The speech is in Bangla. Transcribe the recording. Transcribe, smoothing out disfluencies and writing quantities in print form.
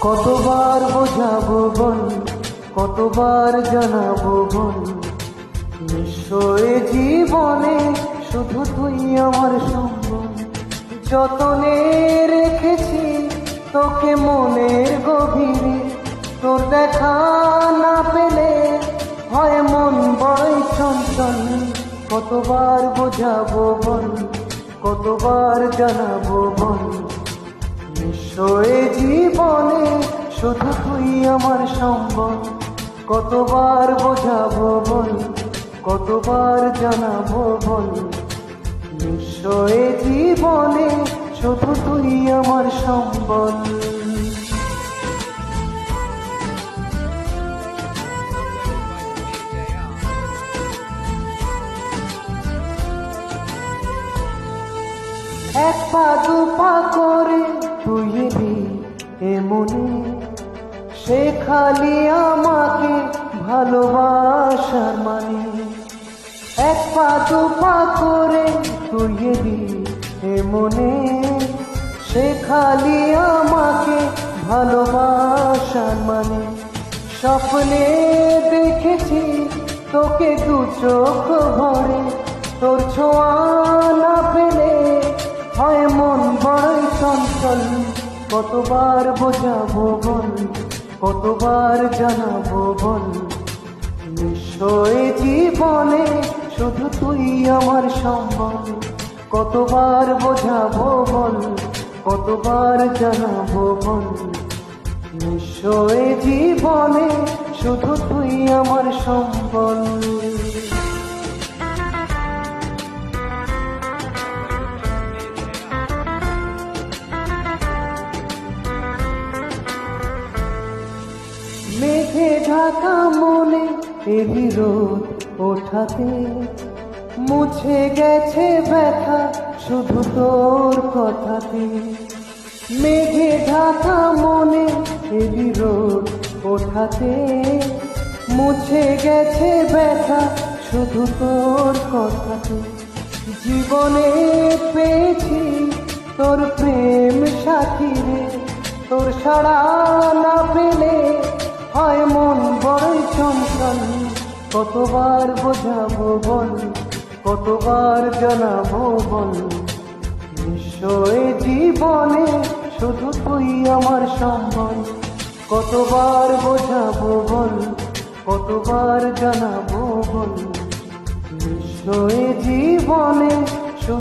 কতবার বোঝাবো বল, কতবার জানাবো বল, নিশ্চয় জীবনে শুধু তুই আমার সম্বল। যতনে রেখেছি তোকে মনের গভীরে, তোর দেখা না পেলে হয় মন বড়ই চঞ্চল। কতবার বোঝাবো বল, কতবার জানাবো বল, নিশ্চয় জীবনে শুধু তুই আমার সম্বল। কতবার বোঝাবো বল, কতবার জানাবো বল, নিশ্চয় জীবনে শুধু তুই আমার সম্বল। এক পা দু পা করে তুই এলি এমনে, সে খালি আমাকে ভালোবাসার মানে। এক পা দু পা করে তুই এলি এমনে, সে খালি আমাকে ভালোবাসার মানে। স্বপ্নে দেখেছি তোকে দু চোখ ভরে, তোর ছোঁয়া না পেলে হয় মন বড়ই চঞ্চল। কতবার বোঝাবো বল, কতবার জানাবো বল, নিশ্চয় জীবনে শুধু তুই আমার সম্বল। কতবার বোঝাবো বল, কতবার জানাবো বল, নিশ্চয় জীবনে শুধু তুই আমার সম্বল। মেঘে ঢাকা মনে এলি রোদ ওঠাতে, মুছে গেছে ব্যথা শুধু তোর কথাতে। মেঘে ঢাকা মনে এলি রোদ ওঠাতে, মুছে গেছে ব্যথা শুধু তোর কথাতে। জীবনে পেয়েছি তোর প্রেম সাথী রে, তোর সাড়া না পেলে হয় মন বড়ই চঞ্চল। কতবার বোঝাবো বল, কতবার জানাবো বল, নিশ্চয় জীবনে শুধু তুই আমার সম্বল। কতবার বোঝাবো বল, কতবার জানাবো বল, নিশ্চয় জীবনে